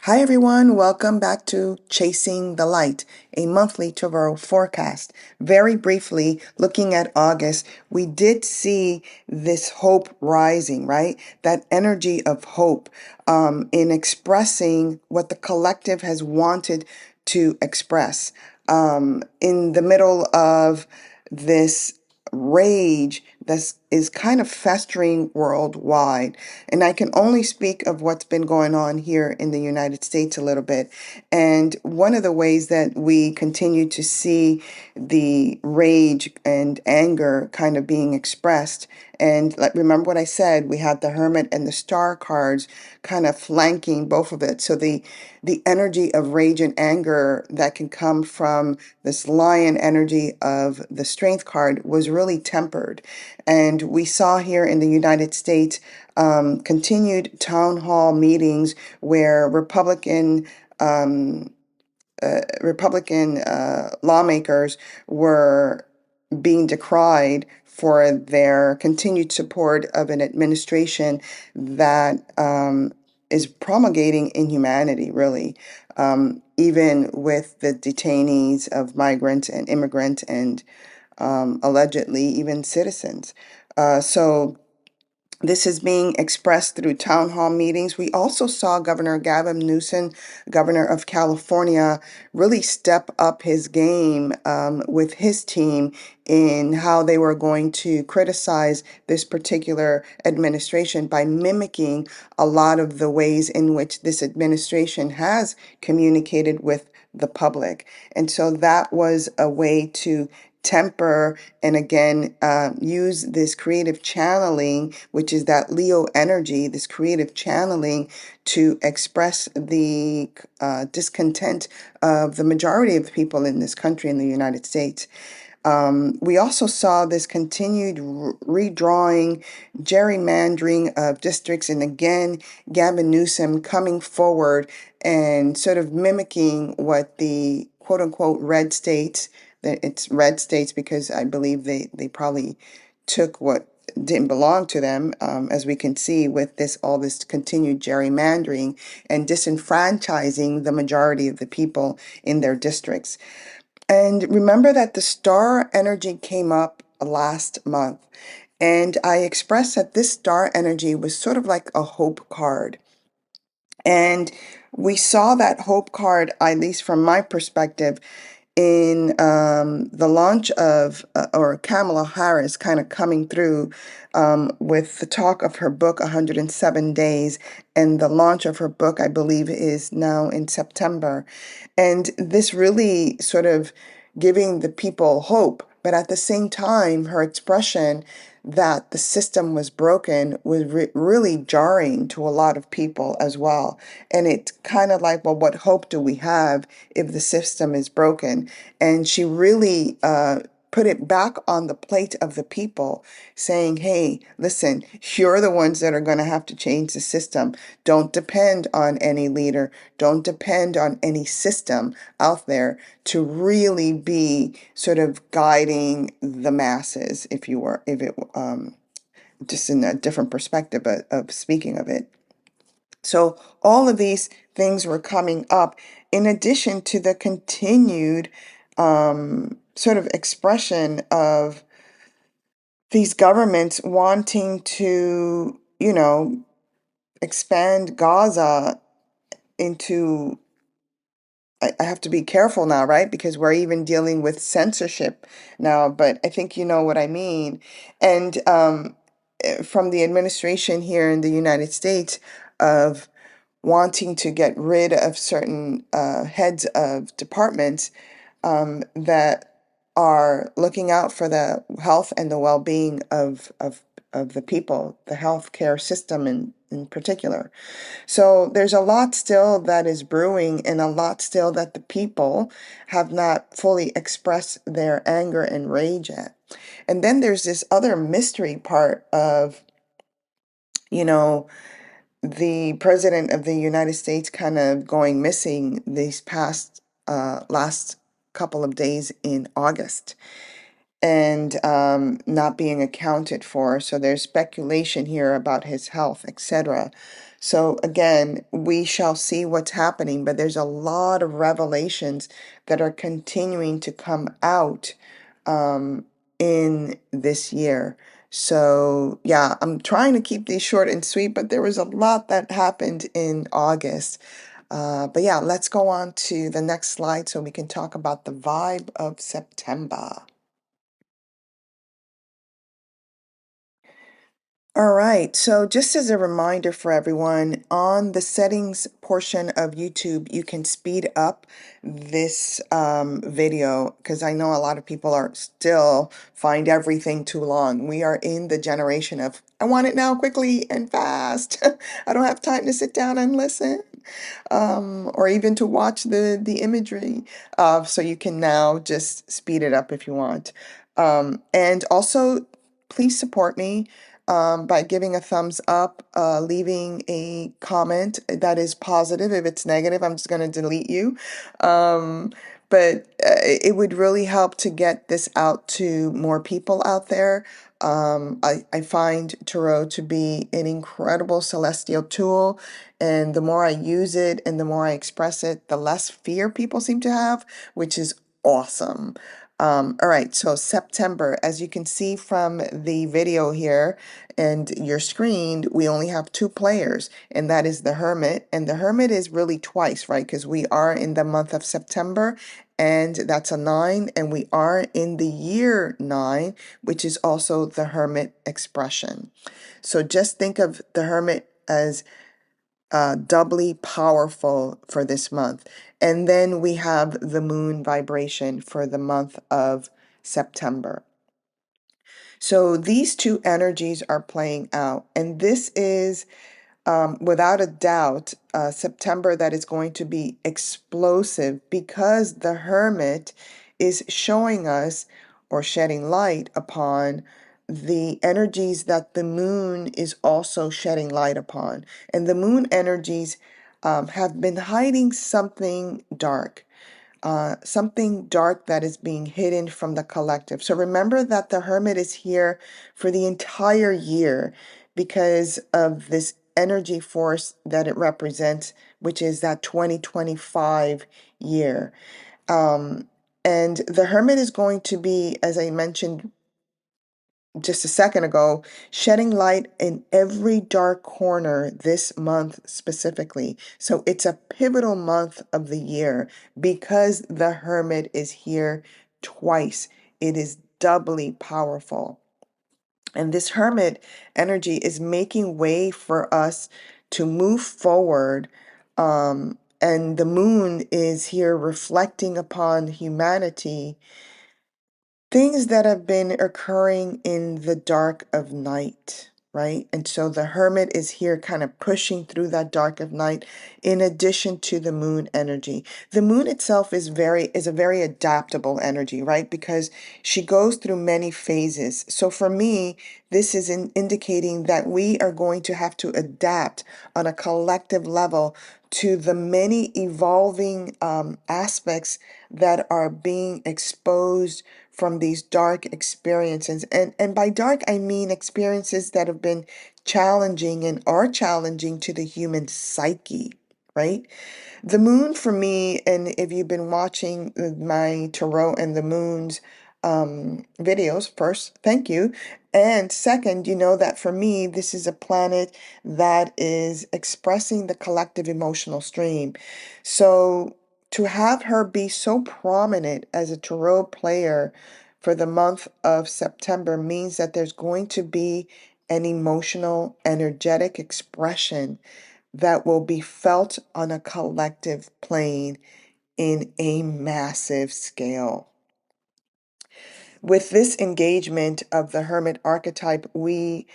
Hi everyone, welcome back to Chasing the Light, a monthly tarot forecast. Very briefly, looking at August, we did see this hope rising, right? That energy of hope in expressing what the collective has wanted to express. In the middle of this rage that is kind of festering worldwide. And I can only speak of what's been going on here in the United States a little bit. And one of the ways that we continue to see the rage and anger kind of being expressed. And remember what I said, we had the Hermit and the Star cards kind of flanking both of it. So the energy of rage and anger that can come from this lion energy of the Strength card was really tempered. And we saw here in the United States continued town hall meetings where Republican lawmakers were being decried for their continued support of an administration that is promulgating inhumanity, really, even with the detainees of migrants and immigrants and allegedly even citizens. So this is being expressed through town hall meetings. We also saw Governor Gavin Newsom, governor of California, really step up his game with his team in how they were going to criticize this particular administration by mimicking a lot of the ways in which this administration has communicated with the public. And so that was a way to temper and again use this creative channeling, which is that Leo energy, this creative channeling to express the discontent of the majority of people in this country, in the United States. We also saw this continued redrawing, gerrymandering of districts, and again, Gavin Newsom coming forward and sort of mimicking what the quote unquote red states, that it's red states because I believe they probably took what didn't belong to them, as we can see with all this continued gerrymandering and disenfranchising the majority of the people in their districts. And remember that the star energy came up last month. And I expressed that this star energy was sort of like a hope card. And we saw that hope card, at least from my perspective, in the launch of, or Kamala Harris kind of coming through with the talk of her book, 107 Days, and the launch of her book, I believe, is now in September. And this really sort of giving the people hope, but at the same time, her expression that the system was broken was really jarring to a lot of people as well. And it's kind of like, well, what hope do we have if the system is broken? And she really put it back on the plate of the people, saying, hey, listen, you're the ones that are going to have to change the system. Don't depend on any leader. Don't depend on any system out there to really be sort of guiding the masses, if it just in a different perspective of speaking of it. So all of these things were coming up in addition to the continued sort of expression of these governments wanting to, expand Gaza into, I have to be careful now, right? Because we're even dealing with censorship now, but I think you know what I mean. And from the administration here in the United States of wanting to get rid of certain heads of departments that are looking out for the health and the well-being of the people, the healthcare system in particular. So there's a lot still that is brewing and a lot still that the people have not fully expressed their anger and rage at. And then there's this other mystery part of, the president of the United States kind of going missing these past last couple of days in August and not being accounted for. So there's speculation here about his health, etc. So again, we shall see what's happening, but there's a lot of revelations that are continuing to come out in this year. So yeah, I'm trying to keep these short and sweet, but there was a lot that happened in August. But yeah, let's go on to the next slide so we can talk about the vibe of September. All right, so just as a reminder for everyone, on the settings portion of YouTube, you can speed up this video because I know a lot of people are still find everything too long. We are in the generation of, I want it now quickly and fast. I don't have time to sit down and listen, or even to watch the imagery. So you can now just speed it up if you want. And also, please support me by giving a thumbs up, leaving a comment that is positive. If it's negative, I'm just going to delete you. But it would really help to get this out to more people out there. I find tarot to be an incredible celestial tool, and the more I use it and the more I express it, the less fear people seem to have, which is awesome. All right, so September, as you can see from the video here and your screen, we only have two players, and that is the Hermit. And the Hermit is really twice, right? Because we are in the month of September, and that's a 9, and we are in the year 9, which is also the Hermit expression. So just think of the Hermit as doubly powerful for this month. And then we have the moon vibration for the month of September. So these two energies are playing out. And this is, without a doubt, September that is going to be explosive because the Hermit is showing us or shedding light upon the energies that the moon is also shedding light upon. And the moon energies have been hiding something dark that is being hidden from the collective. So remember that the Hermit is here for the entire year because of this energy force that it represents, which is that 2025 year. And the Hermit is going to be, as I mentioned just a second ago, shedding light in every dark corner this month specifically. So it's a pivotal month of the year because the Hermit is here twice. It is doubly powerful. And this Hermit energy is making way for us to move forward. And the moon is here reflecting upon humanity, things that have been occurring in the dark of night, right? And so the Hermit is here kind of pushing through that dark of night in addition to the moon energy. The moon itself is a very adaptable energy, right? Because she goes through many phases. So for me, this is indicating that we are going to have to adapt on a collective level to the many evolving aspects that are being exposed from these dark experiences. And by dark, I mean experiences that have been challenging and are challenging to the human psyche, right? The moon for me, and if you've been watching my Tarot and the Moon's videos, first, thank you. And second, you know that for me, this is a planet that is expressing the collective emotional stream. So to have her be so prominent as a tarot player for the month of September means that there's going to be an emotional, energetic expression that will be felt on a collective plane in a massive scale. With this engagement of the Hermit archetype, we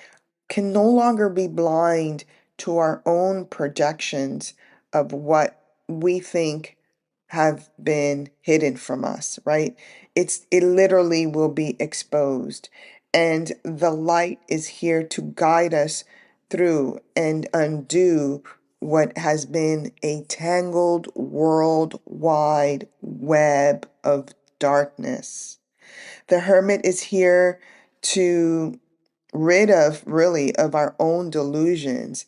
can no longer be blind to our own projections of what we think have been hidden from us, right? It literally will be exposed. And the light is here to guide us through and undo what has been a tangled worldwide web of darkness. The Hermit is here to rid of really of our own delusions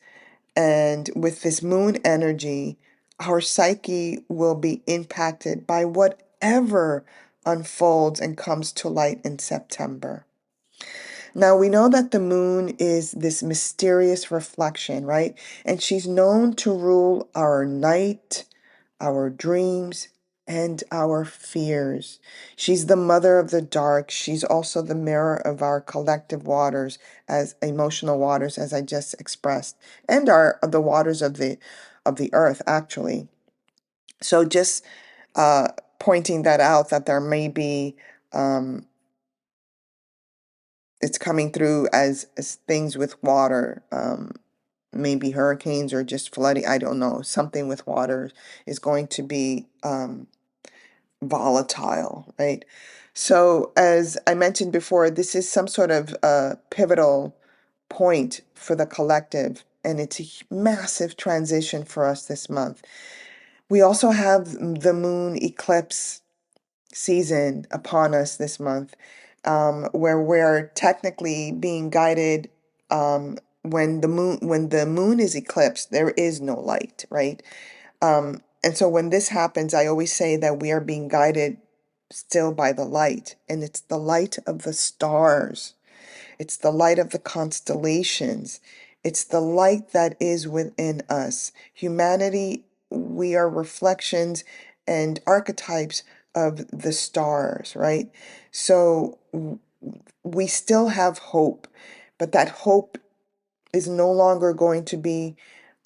And with this moon energy, our psyche will be impacted by whatever unfolds and comes to light in September. Now, we know that the moon is this mysterious reflection, right? And she's known to rule our night, our dreams, and our fears. She's the mother of the dark. She's also the mirror of our collective waters, as emotional waters, as I just expressed, and our the waters of the earth, actually. So just uh, pointing that out, that there may be it's coming through as things with water, maybe hurricanes or just flooding. I don't know. Something with water is going to be volatile, right? So, as I mentioned before, this is some sort of pivotal point for the collective, and it's a massive transition for us this month. We also have the moon eclipse season upon us this month, where we're technically being guided. When the moon is eclipsed, there is no light, right? And so when this happens, I always say that we are being guided still by the light, and it's the light of the stars. It's the light of the constellations. It's the light that is within us. Humanity, we are reflections and archetypes of the stars, right? So we still have hope, but that hope is no longer going to be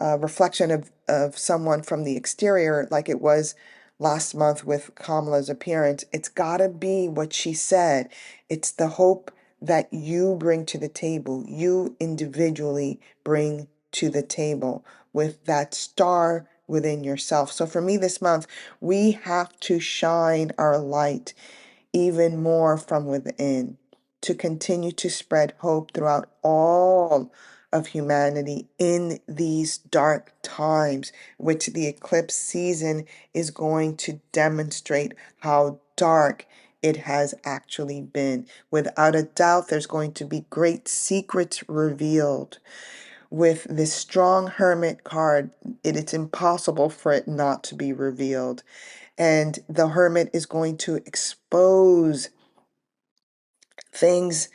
a reflection of someone from the exterior like it was last month with Kamala's appearance. It's got to be what she said. It's the hope that you bring to the table, you individually bring to the table with that star within yourself. So for me this month, we have to shine our light even more from within to continue to spread hope throughout all of humanity in these dark times, which the eclipse season is going to demonstrate how dark it has actually been. Without a doubt, there's going to be great secrets revealed. With this strong hermit card, it's impossible for it not to be revealed. And the hermit is going to expose things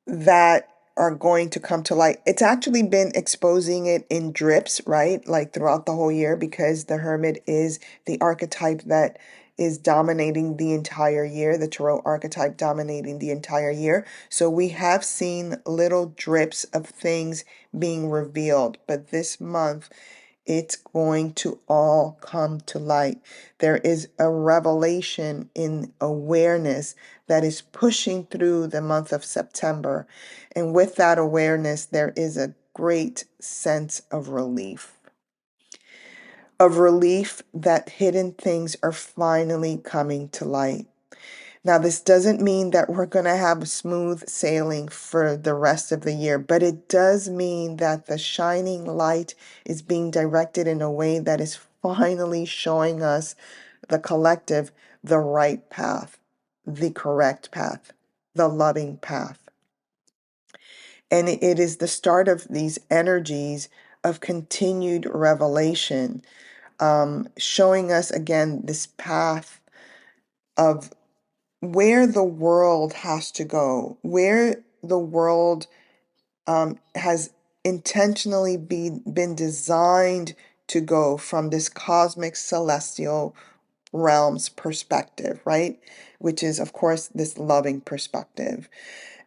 that are going to come to light. It's actually been exposing it in drips, right? Like throughout the whole year, because the hermit is the archetype that is dominating the entire year, the tarot archetype dominating the entire year. So we have seen little drips of things being revealed, but this month it's going to all come to light. There is a revelation in awareness that is pushing through the month of September. And with that awareness, there is a great sense of relief. Of relief that hidden things are finally coming to light. Now, this doesn't mean that we're going to have smooth sailing for the rest of the year, but it does mean that the shining light is being directed in a way that is finally showing us, the collective, the right path, the correct path, the loving path. And it is the start of these energies of continued revelation, showing us again this path of where the world has to go, where the world has intentionally been designed to go from this cosmic celestial realms perspective, right? Which is, of course, this loving perspective.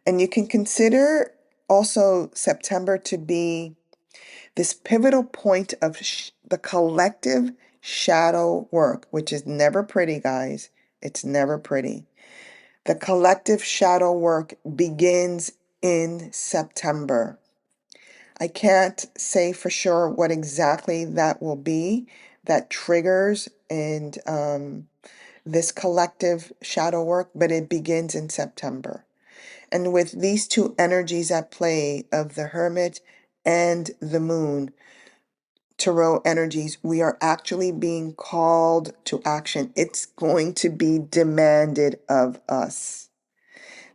And you can consider also September to be this pivotal point of the collective shadow work, which is never pretty, guys. It's never pretty. The collective shadow work begins in September. I can't say for sure what exactly that will be that triggers and this collective shadow work, but it begins in September. And with these two energies at play of the hermit and the moon, tarot energies, we are actually being called to action. It's going to be demanded of us.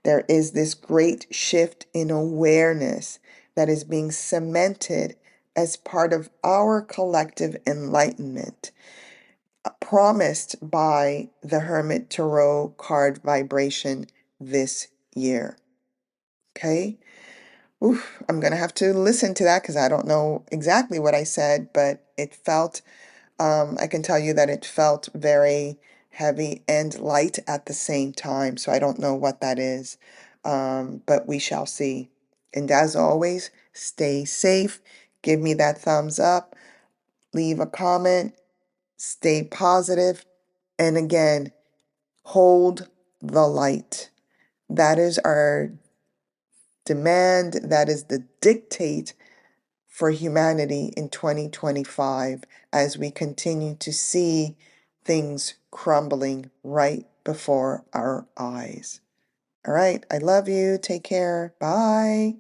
There is this great shift in awareness that is being cemented as part of our collective enlightenment, promised by the Hermit Tarot card vibration this year. Okay? Oof, I'm going to have to listen to that because I don't know exactly what I said, but it felt, I can tell you that it felt very heavy and light at the same time. So I don't know what that is, but we shall see. And as always, stay safe. Give me that thumbs up. Leave a comment. Stay positive. And again, hold the light. That is our demand. That is the dictate for humanity in 2025 as we continue to see things crumbling right before our eyes. All right. I love you. Take care. Bye.